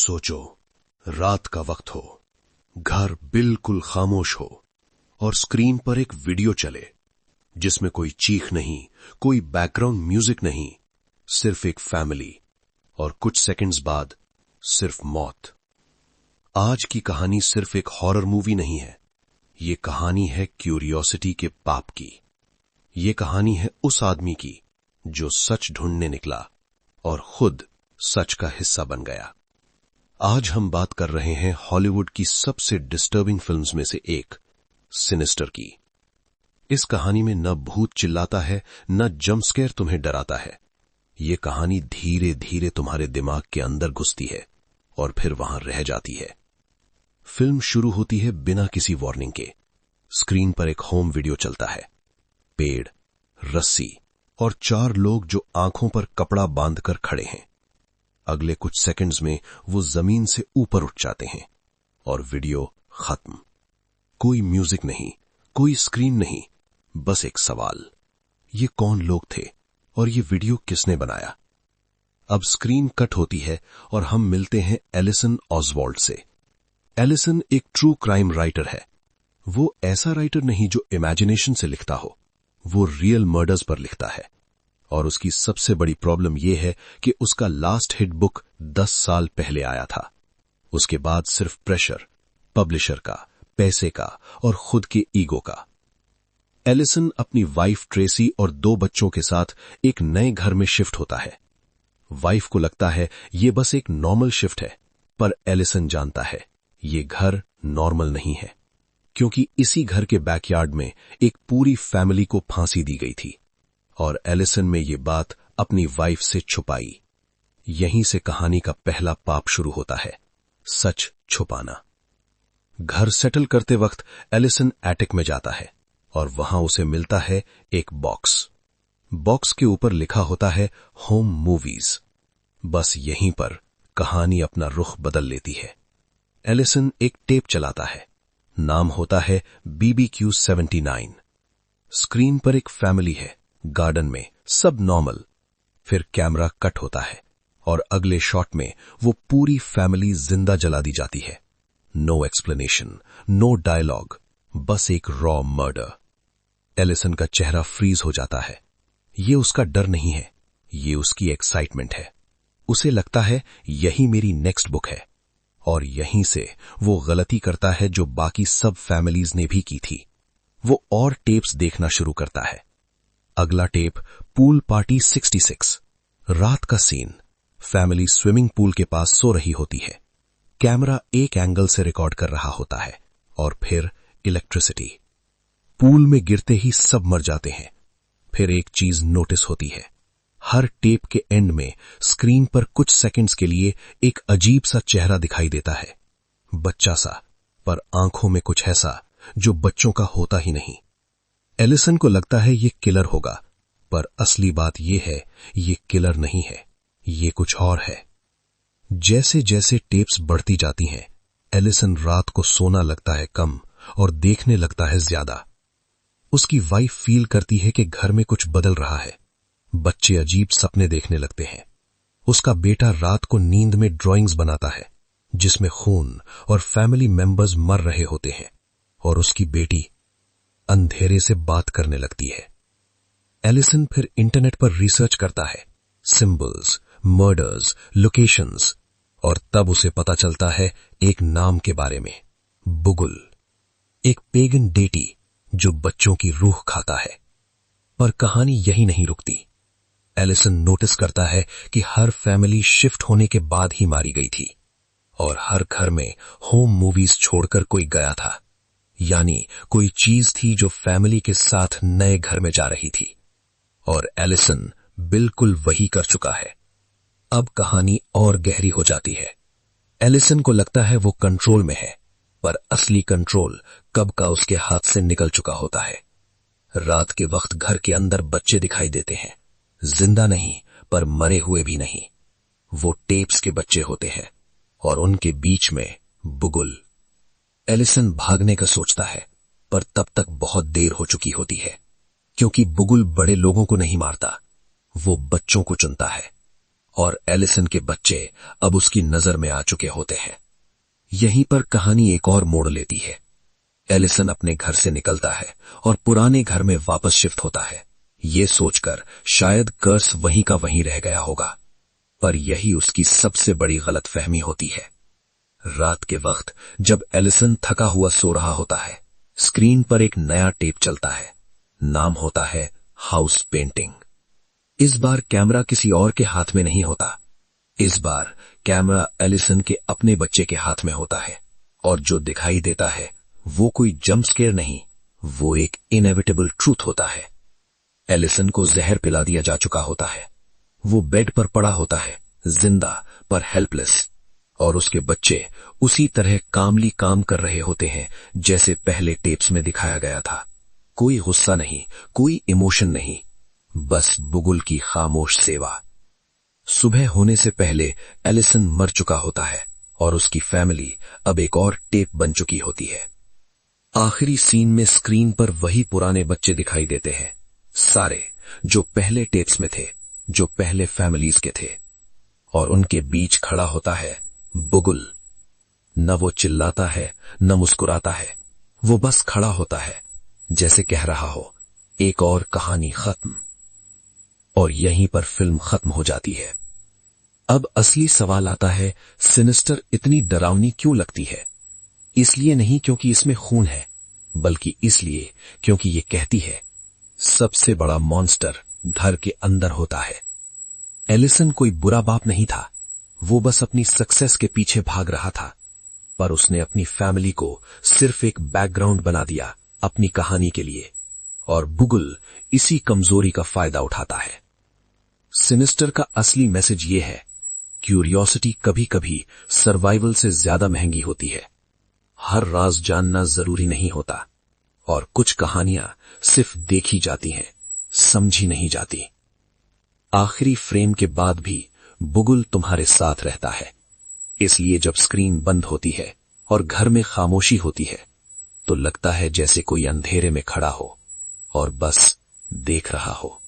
सोचो, रात का वक्त हो, घर बिल्कुल खामोश हो और स्क्रीन पर एक वीडियो चले जिसमें कोई चीख नहीं, कोई बैकग्राउंड म्यूजिक नहीं, सिर्फ एक फैमिली और कुछ सेकंड्स बाद सिर्फ मौत। आज की कहानी सिर्फ एक हॉरर मूवी नहीं है, ये कहानी है क्यूरियोसिटी के पाप की। ये कहानी है उस आदमी की जो सच ढूंढने निकला और खुद सच का हिस्सा बन गया। आज हम बात कर रहे हैं हॉलीवुड की सबसे डिस्टर्बिंग फिल्म्स में से एक, सिनिस्टर की। इस कहानी में न भूत चिल्लाता है, न जंप स्केयर तुम्हें डराता है। ये कहानी धीरे धीरे तुम्हारे दिमाग के अंदर घुसती है और फिर वहां रह जाती है। फिल्म शुरू होती है बिना किसी वार्निंग के। स्क्रीन पर एक होम वीडियो चलता है। पेड़, रस्सी और 4 लोग जो आंखों पर कपड़ा बांधकर खड़े हैं। अगले कुछ सेकंड्स में वो जमीन से ऊपर उठ जाते हैं और वीडियो खत्म। कोई म्यूजिक नहीं, कोई स्क्रीन नहीं, बस एक सवाल, ये कौन लोग थे और ये वीडियो किसने बनाया? अब स्क्रीन कट होती है और हम मिलते हैं एलिसन ऑसवाल्ड से। एलिसन एक ट्रू क्राइम राइटर है। वो ऐसा राइटर नहीं जो इमेजिनेशन से लिखता हो, वो रियल मर्डर्स पर लिखता है। और उसकी सबसे बड़ी प्रॉब्लम यह है कि उसका लास्ट हिट बुक 10 साल पहले आया था। उसके बाद सिर्फ प्रेशर, पब्लिशर का, पैसे का और खुद के ईगो का। एलिसन अपनी वाइफ ट्रेसी और 2 बच्चों के साथ एक नए घर में शिफ्ट होता है। वाइफ को लगता है ये बस एक नॉर्मल शिफ्ट है, पर एलिसन जानता है ये घर नॉर्मल नहीं है, क्योंकि इसी घर के बैकयार्ड में एक पूरी फैमिली को फांसी दी गई थी। और एलिसन में ये बात अपनी वाइफ से छुपाई। यहीं से कहानी का पहला पाप शुरू होता है, सच छुपाना। घर सेटल करते वक्त एलिसन एटिक में जाता है और वहां उसे मिलता है एक बॉक्स। बॉक्स के ऊपर लिखा होता है होम मूवीज। बस यहीं पर कहानी अपना रुख बदल लेती है। एलिसन एक टेप चलाता है, नाम होता है BBQ 79। स्क्रीन पर एक फैमिली है, गार्डन में, सब नॉर्मल। फिर कैमरा कट होता है और अगले शॉट में वो पूरी फैमिली जिंदा जला दी जाती है। नो एक्सप्लेनेशन, नो डायलॉग, बस एक रॉ मर्डर। एलिसन का चेहरा फ्रीज हो जाता है। ये उसका डर नहीं है, ये उसकी एक्साइटमेंट है। उसे लगता है यही मेरी नेक्स्ट बुक है। और यहीं से वो गलती करता है जो बाकी सब फैमिलीज ने भी की थी। वो और टेप्स देखना शुरू करता है। अगला टेप, पूल पार्टी 66। रात का सीन, फैमिली स्विमिंग पूल के पास सो रही होती है। कैमरा एक एंगल से रिकॉर्ड कर रहा होता है और फिर इलेक्ट्रिसिटी। पूल में गिरते ही सब मर जाते हैं। फिर एक चीज नोटिस होती है, हर टेप के एंड में स्क्रीन पर कुछ सेकंड्स के लिए एक अजीब सा चेहरा दिखाई देता है। बच्चा सा, पर आंखों में कुछ ऐसा जो बच्चों का होता ही नहीं। एलिसन को लगता है ये किलर होगा, पर असली बात ये है ये किलर नहीं है, ये कुछ और है। जैसे जैसे टेप्स बढ़ती जाती हैं, एलिसन रात को सोना लगता है कम और देखने लगता है ज्यादा। उसकी वाइफ फील करती है कि घर में कुछ बदल रहा है। बच्चे अजीब सपने देखने लगते हैं। उसका बेटा रात को नींद में ड्राइंग्स बनाता है जिसमें खून और फैमिली मेंबर्स मर रहे होते हैं। और उसकी बेटी अंधेरे से बात करने लगती है। एलिसन फिर इंटरनेट पर रिसर्च करता है, सिंबल्स, मर्डर्स, लोकेशंस, और तब उसे पता चलता है एक नाम के बारे में, बुगुल, एक पेगन डेटी जो बच्चों की रूह खाता है। पर कहानी यही नहीं रुकती। एलिसन नोटिस करता है कि हर फैमिली शिफ्ट होने के बाद ही मारी गई थी और हर घर में होम मूवीज छोड़कर कोई गया था, यानी कोई चीज थी जो फैमिली के साथ नए घर में जा रही थी। और एलिसन बिल्कुल वही कर चुका है। अब कहानी और गहरी हो जाती है। एलिसन को लगता है वो कंट्रोल में है, पर असली कंट्रोल कब का उसके हाथ से निकल चुका होता है। रात के वक्त घर के अंदर बच्चे दिखाई देते हैं, जिंदा नहीं पर मरे हुए भी नहीं। वो टेप्स के बच्चे होते हैं और उनके बीच में बुगुल। एलिसन भागने का सोचता है, पर तब तक बहुत देर हो चुकी होती है, क्योंकि बुगुल बड़े लोगों को नहीं मारता, वो बच्चों को चुनता है। और एलिसन के बच्चे अब उसकी नजर में आ चुके होते हैं। यहीं पर कहानी एक और मोड़ लेती है। एलिसन अपने घर से निकलता है और पुराने घर में वापस शिफ्ट होता है, ये सोचकर शायद कर्स वहीं का वहीं रह गया होगा। पर यही उसकी सबसे बड़ी गलतफहमी होती है। रात के वक्त जब एलिसन थका हुआ सो रहा होता है, स्क्रीन पर एक नया टेप चलता है। नाम होता है हाउस पेंटिंग। इस बार कैमरा किसी और के हाथ में नहीं होता। इस बार कैमरा एलिसन के अपने बच्चे के हाथ में होता है, और जो दिखाई देता है वो कोई जंप स्केयर नहीं, वो एक इनएविटेबल ट्रूथ होता है। एलिसन को जहर पिला दिया जा चुका होता है। वो बेड पर पड़ा होता है, जिंदा पर हेल्पलेस, और उसके बच्चे उसी तरह कामली काम कर रहे होते हैं जैसे पहले टेप्स में दिखाया गया था। कोई गुस्सा नहीं, कोई इमोशन नहीं, बस बुगुल की खामोश सेवा। सुबह होने से पहले एलिसन मर चुका होता है और उसकी फैमिली अब एक और टेप बन चुकी होती है। आखिरी सीन में स्क्रीन पर वही पुराने बच्चे दिखाई देते हैं, सारे जो पहले टेप्स में थे, जो पहले फैमिलीज के थे, और उनके बीच खड़ा होता है बुगुल। न वो चिल्लाता है, न मुस्कुराता है, वो बस खड़ा होता है, जैसे कह रहा हो एक और कहानी खत्म। और यहीं पर फिल्म खत्म हो जाती है। अब असली सवाल आता है, सिनिस्टर इतनी डरावनी क्यों लगती है? इसलिए नहीं क्योंकि इसमें खून है, बल्कि इसलिए क्योंकि ये कहती है सबसे बड़ा मॉन्स्टर घर के अंदर होता है। एलिसन कोई बुरा बाप नहीं था, वो बस अपनी सक्सेस के पीछे भाग रहा था, पर उसने अपनी फैमिली को सिर्फ एक बैकग्राउंड बना दिया अपनी कहानी के लिए, और बुगुल इसी कमजोरी का फायदा उठाता है। सिनिस्टर का असली मैसेज ये है, क्यूरियोसिटी कभी कभी सर्वाइवल से ज्यादा महंगी होती है। हर राज जानना जरूरी नहीं होता, और कुछ कहानियां सिर्फ देखी जाती हैं, समझी नहीं जाती। आखिरी फ्रेम के बाद भी बुगुल तुम्हारे साथ रहता है, इसलिए जब स्क्रीन बंद होती है और घर में खामोशी होती है, तो लगता है जैसे कोई अंधेरे में खड़ा हो और बस देख रहा हो।